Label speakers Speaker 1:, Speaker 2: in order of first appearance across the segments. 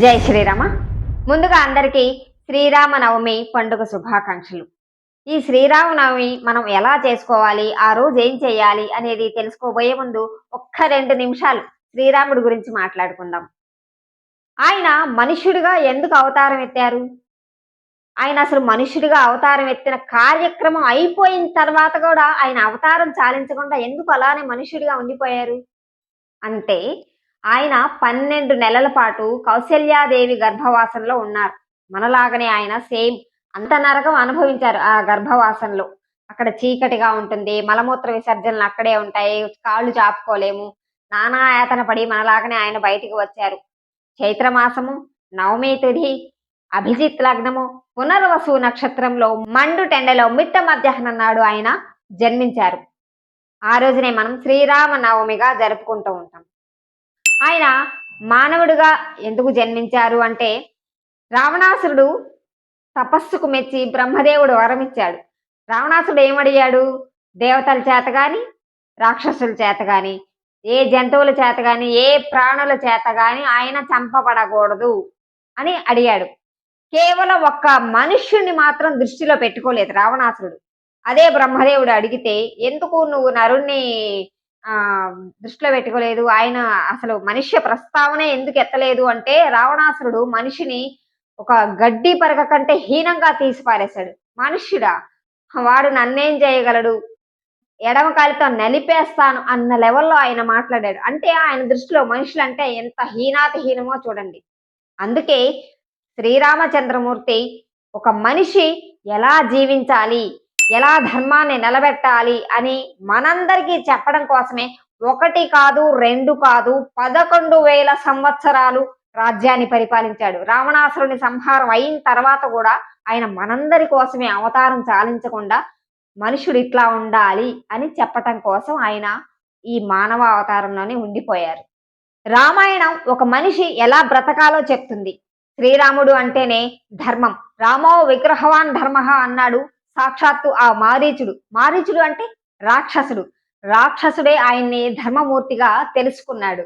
Speaker 1: జై శ్రీరామ. ముందుగా అందరికీ శ్రీరామనవమి పండుగ శుభాకాంక్షలు. ఈ శ్రీరామనవమి మనం ఎలా చేసుకోవాలి, ఆ రోజు ఏం చేయాలి అనేది తెలుసుకోబోయే ముందు ఒక్క 2 నిమిషాలు శ్రీరాముడి గురించి మాట్లాడుకుందాం. ఆయన మనుష్యుడిగా ఎందుకు అవతారం ఎత్తారు? ఆయన అసలు మనుష్యుడిగా అవతారం ఎత్తిన కార్యక్రమం అయిపోయిన తర్వాత కూడా ఆయన అవతారం చాలించకుండా ఎందుకు అలానే మనుష్యుడిగా ఉండిపోయారు? అంటే ఆయన 12 నెలల పాటు కౌసల్యాదేవి గర్భవాసంలో ఉన్నారు. మనలాగనే ఆయన సేమ్ అంత నరకం అనుభవించారు ఆ గర్భవాసంలో. అక్కడ చీకటిగా ఉంటుంది, మలమూత్ర విసర్జనలు అక్కడే ఉంటాయి, కాళ్ళు చాపుకోలేము, నానా యాతన పడి మనలాగనే ఆయన బయటికి వచ్చారు. చైత్రమాసము, నవమి తిథి, అభిజిత్ లగ్నము, పునర్వసు నక్షత్రంలో మండు టెండలో మిట్ట మధ్యాహ్నం నాడు ఆయన జన్మించారు. ఆ రోజునే మనం శ్రీరామ నవమిగా జరుపుకుంటూ ఉంటాం. ఆయన మానవుడిగా ఎందుకు జన్మించారు అంటే, రావణాసురుడు తపస్సుకు మెచ్చి బ్రహ్మదేవుడు వరమిచ్చాడు. రావణాసురుడు ఏమడిగాడు? దేవతల చేత గాని, రాక్షసుల చేత గాని, ఏ జంతువుల చేత గాని, ఏ ప్రాణుల చేత గాని ఆయన చంపబడకూడదు అని అడిగాడు. కేవలం ఒక్క మనుష్యుణ్ణి మాత్రం దృష్టిలో పెట్టుకోలేదు రావణాసురుడు. అదే బ్రహ్మదేవుడు అడిగితే, ఎందుకు నువ్వు నరుణ్ణి దృష్టిలో పెట్టుకోలేదు, ఆయన అసలు మనుష్య ప్రస్తావనే ఎందుకు ఎత్తలేదు అంటే, రావణాసురుడు మనిషిని ఒక గడ్డి పరక కంటే హీనంగా తీసి పారేశాడు. మనుష్యుడా, వాడు నన్నేం చేయగలడు, ఎడమ కాలితో నలిపేస్తాను అన్న లెవెల్లో ఆయన మాట్లాడాడు. అంటే ఆయన దృష్టిలో మనుషులంటే ఎంత హీనాతి హీనమో చూడండి. అందుకే శ్రీరామచంద్రమూర్తి ఒక మనిషి ఎలా జీవించాలి, ఎలా ధర్మాన్ని నిలబెట్టాలి అని మనందరికీ చెప్పడం కోసమే 1 కాదు 2 కాదు 11,000 సంవత్సరాలు రాజ్యాన్ని పరిపాలించాడు. రావణాసురుని సంహారం అయిన తర్వాత కూడా ఆయన మనందరి కోసమే అవతారం చాలించకుండా మనుషుడు ఇట్లా ఉండాలి అని చెప్పటం కోసం ఆయన ఈ మానవ అవతారంలోనే ఉండిపోయారు. రామాయణం ఒక మనిషి ఎలా బ్రతకాలో చెప్తుంది. శ్రీరాముడు అంటేనే ధర్మం. రామో విగ్రహవాన్ ధర్మ అన్నాడు సాక్షాత్తు ఆ మారీచుడు అంటే రాక్షసుడు. రాక్షసుడే ఆయన్ని ధర్మమూర్తిగా తెలుసుకున్నాడు.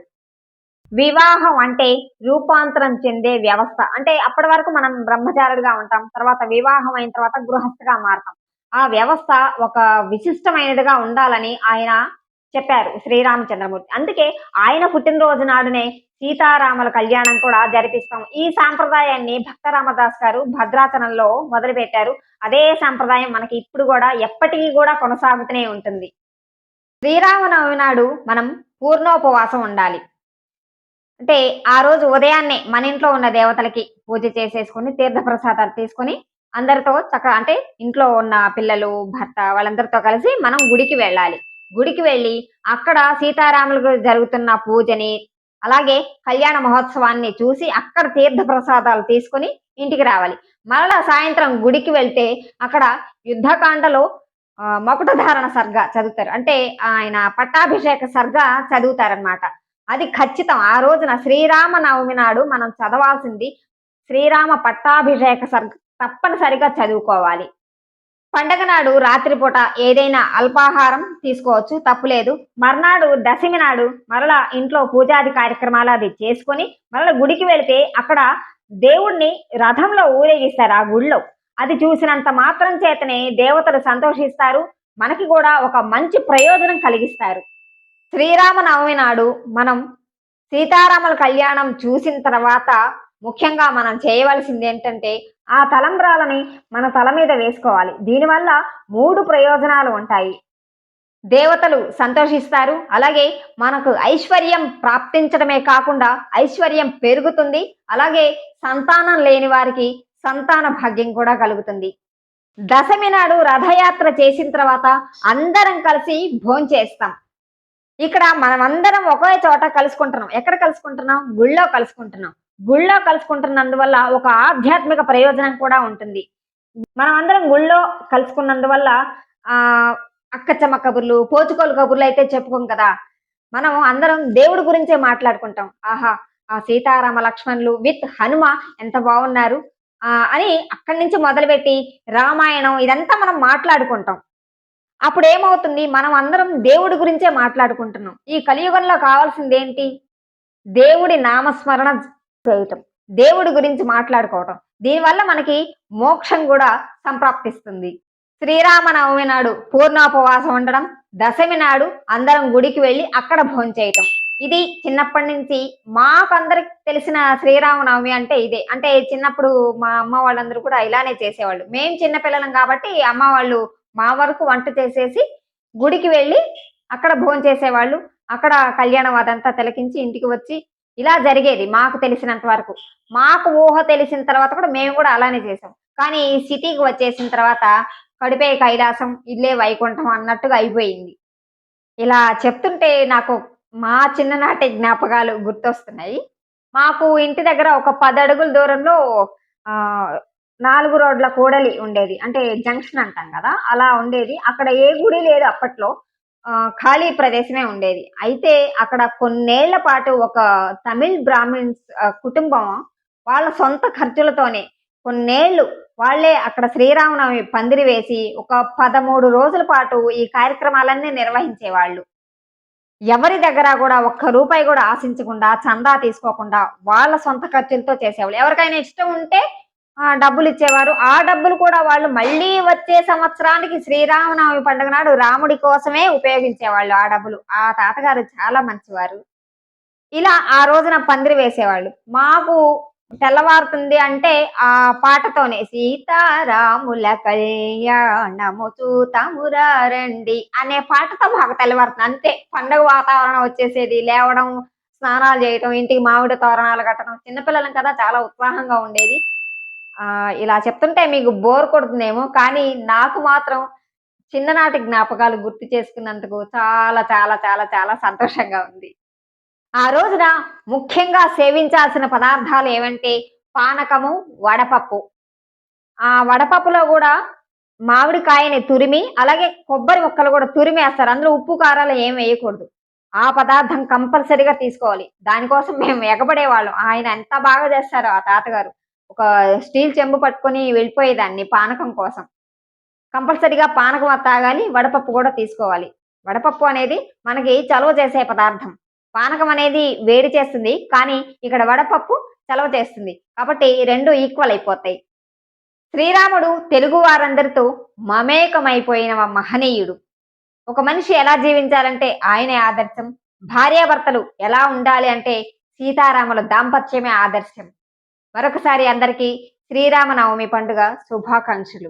Speaker 1: వివాహం అంటే రూపాంతరం చెందే వ్యవస్థ. అంటే అప్పటి వరకు మనం బ్రహ్మచారుడిగా ఉంటాం, తర్వాత వివాహం అయిన తర్వాత గృహస్థగా మారతాం. ఆ వ్యవస్థ ఒక విశిష్టమైనదిగా ఉండాలని ఆయన చెప్పారు శ్రీరామచంద్రమూర్తి. అందుకే ఆయన పుట్టినరోజు నాడునే సీతారాముల కళ్యాణం కూడా జరిపిస్తాం. ఈ సాంప్రదాయాన్ని భక్త రామదాస్ గారు భద్రాచలంలో మొదలుపెట్టారు. అదే సాంప్రదాయం మనకి ఇప్పుడు కూడా ఎప్పటికీ కూడా కొనసాగుతూనే ఉంటుంది. శ్రీరామనవమి నాడు మనం పూర్ణోపవాసం ఉండాలి. అంటే ఆ రోజు ఉదయాన్నే మన ఇంట్లో ఉన్న దేవతలకి పూజ చేసేసుకుని తీర్థప్రసాదాలు తీసుకొని అందరితో చక్కగా, అంటే ఇంట్లో ఉన్న పిల్లలు, భర్త వాళ్ళందరితో కలిసి మనం గుడికి వెళ్ళాలి. గుడికి వెళ్ళి అక్కడ సీతారాములకు జరుగుతున్న పూజని, అలాగే కళ్యాణ మహోత్సవాన్ని చూసి అక్కడ తీర్థ ప్రసాదాలు తీసుకొని ఇంటికి రావాలి. మరలా సాయంత్రం గుడికి వెళ్తే అక్కడ యుద్ధకాండలో మకుటధారణ సర్గ చదువుతారు. అంటే ఆయన పట్టాభిషేక సర్గ చదువుతారనమాట. అది ఖచ్చితం. ఆ రోజున శ్రీరామ నవమి నాడు మనం చదవాల్సింది శ్రీరామ పట్టాభిషేక సర్గ తప్పనిసరిగా చదువుకోవాలి. పండగ నాడు రాత్రిపూట ఏదైనా అల్పాహారం తీసుకోవచ్చు, తప్పులేదు. మర్నాడు దశమి నాడు మరలా ఇంట్లో పూజాది కార్యక్రమాలు అది చేసుకొని మరలా గుడికి వెళితే అక్కడ దేవుణ్ణి రథంలో ఊరేగిస్తారు ఆ గుడిలో. అది చూసినంత మాత్రం చేతనే దేవతలు సంతోషిస్తారు, మనకి కూడా ఒక మంచి ప్రయోజనం కలిగిస్తారు. శ్రీరామనవమి నాడు మనం సీతారాముల కళ్యాణం చూసిన తర్వాత ముఖ్యంగా మనం చేయవలసింది ఏంటంటే, ఆ తలంబ్రాలని మన తల మీద వేసుకోవాలి. దీనివల్ల 3 ప్రయోజనాలు ఉంటాయి. దేవతలు సంతోషిస్తారు, అలాగే మనకు ఐశ్వర్యం ప్రాప్తించడమే కాకుండా ఐశ్వర్యం పెరుగుతుంది, అలాగే సంతానం లేని వారికి సంతాన భాగ్యం కూడా కలుగుతుంది. దశమి నాడు రథయాత్ర చేసిన తర్వాత అందరం కలిసి భోంచేస్తాం. ఇక్కడ మనమందరం ఒకే చోట కలుసుకుంటున్నాం. ఎక్కడ కలుసుకుంటున్నాం? గుళ్ళో కలుసుకుంటున్నాం. గుళ్ళో కలుసుకుంటున్నందువల్ల ఒక ఆధ్యాత్మిక ప్రయోజనం కూడా ఉంటుంది. మనం అందరం గుళ్ళో కలుసుకున్నందువల్ల అక్కచమ్మ కబుర్లు, పోచుకోలు కబుర్లు అయితే చెప్పుకోం కదా. మనం అందరం దేవుడి గురించే మాట్లాడుకుంటాం. ఆహా, ఆ సీతారామ లక్ష్మణులు విత్ హనుమ ఎంత బాగున్నారు అని అక్కడి నుంచి మొదలుపెట్టి రామాయణం ఇదంతా మనం మాట్లాడుకుంటాం. అప్పుడు ఏమవుతుంది, మనం అందరం దేవుడి గురించే మాట్లాడుకుంటున్నాం. ఈ కలియుగంలో కావాల్సింది ఏంటి? దేవుడి నామస్మరణ చేయటం. దేవుడి గురించి మాట్లాడుకోవటం. దీనివల్ల మనకి మోక్షం గూడా సంప్రాప్తిస్తుంది. శ్రీరామనవమి నాడు పూర్ణోపవాసం ఉండడం, దశమి నాడు అందరం గుడికి వెళ్లి అక్కడ భోంచేయటం. ఇది చిన్నప్పటి నుంచి మాకందరికి తెలిసిన శ్రీరామనవమి అంటే ఇదే. అంటే చిన్నప్పుడు మా అమ్మ వాళ్ళందరూ కూడా ఇలానే చేసేవాళ్ళు. మేము చిన్న పిల్లలం కాబట్టి అమ్మ వాళ్ళు మా వరకు వంట చేసేసి గుడికి వెళ్లి అక్కడ భోంచేసేవాళ్ళు. అక్కడ కళ్యాణం అదంతా తిలకించి ఇంటికి వచ్చి ఇలా జరిగేది మాకు తెలిసినంత వరకు. మాకు ఊహ తెలిసిన తర్వాత కూడా మేము కూడా అలానే చేసాం. కానీ సిటీకి వచ్చేసిన తర్వాత కడుపే కైలాసం, ఇల్లే వైకుంఠం అన్నట్టుగా అయిపోయింది. ఇలా చెప్తుంటే నాకు మా చిన్ననాటి జ్ఞాపకాలు గుర్తొస్తున్నాయి. మాకు ఇంటి దగ్గర ఒక 10 అడుగుల దూరంలో ఆహ్, 4 రోడ్ల కూడలి ఉండేది. అంటే జంక్షన్ అంటాం గదా! అలా ఉండేది. అక్కడ ఏ గుడి లేదు అప్పట్లో. ఖాళీ ప్రదేశమే ఉండేది. అయితే అక్కడ కొన్నేళ్ల పాటు ఒక తమిళ్ బ్రాహ్మిన్స్ కుటుంబం వాళ్ళ సొంత ఖర్చులతోనే కొన్నేళ్ళు వాళ్ళే అక్కడ శ్రీరామనవమి పందిరి వేసి ఒక 13 రోజుల పాటు ఈ కార్యక్రమాలన్నీ నిర్వహించేవాళ్ళు. ఎవరి దగ్గర గూడా ఒక్క రూపాయి గూడా ఆశించకుండా, చందా తీసుకోకుండా వాళ్ళ సొంత ఖర్చులతో చేసేవాళ్ళు. ఎవరికైనా ఇష్టం ఉంటే డబ్బులిచ్చేవారు. ఆ డబ్బులు కూడా వాళ్ళు మళ్ళీ వచ్చే సంవత్సరానికి శ్రీరామనవమి పండుగ నాడు రాముడి కోసమే ఉపయోగించేవాళ్ళు ఆ డబ్బులు. ఆ తాతగారు చాలా మంచివారు. ఇలా ఆ రోజున పందిరి వేసేవాళ్ళు. మాకు తెల్లవారుతుంది అంటే ఆ పాటతోనే సీతారాముల కళ్యాణము చూతమురా రండి అనే పాటతో మాకు తెల్లవారుతుంది. అంతే పండగ వాతావరణం వచ్చేసేది. లేవడం, స్నానాలు చేయటం, ఇంటికి మామిడి తోరణాలు కట్టడం. చిన్నపిల్లలం కదా చాలా ఉత్సాహంగా ఉండేది. ఇలా చెప్తుంటే మీకు బోర్ కొడుతుందేమో కానీ నాకు మాత్రం చిన్ననాటి జ్ఞాపకాలు గుర్తు చేసుకున్నందుకు చాలా చాలా చాలా చాలా సంతోషంగా ఉంది. ఆ రోజున ముఖ్యంగా సేవించాల్సిన పదార్థాలు ఏవంటే పానకము, వడపప్పు. ఆ వడపప్పులో గూడా మామిడికాయని తురిమి, అలాగే కొబ్బరి ముక్కలు గూడా తురిమేస్తారు. అందులో ఉప్పు, కారాలు ఏమి వేయకూడదు. ఆ పదార్థం కంపల్సరీగా తీసుకోవాలి. దానికోసం మేము ఎగబడేవాళ్ళం. ఆయన ఎంత బాగా చేస్తారో ఆ తాతగారు. ఒక స్టీల్ చెంబు పట్టుకొని వెళ్ళిపోయేదాన్ని పానకం కోసం. కంపల్సరీగా పానకం అది తాగాలి. వడపప్పు గూడా తీసుకోవాలి. వడపప్పు అనేది మనకి చలువ చేసే పదార్థం. పానకం అనేది వేడి చేస్తుంది. కానీ ఇక్కడ వడపప్పు చలవ చేస్తుంది. కాబట్టి 2 ఈక్వల్ అయిపోతాయి. శ్రీరాముడు తెలుగు వారందరితో మమేకమైపోయిన మహనీయుడు. ఒక మనిషి ఎలా జీవించాలంటే ఆయనే ఆదర్శం. భార్యాభర్తలు ఎలా ఉండాలి అంటే సీతారాముల దాంపత్యమే ఆదర్శం. మరొకసారి అందరికీ శ్రీరామనవమి పండుగ శుభాకాంక్షలు.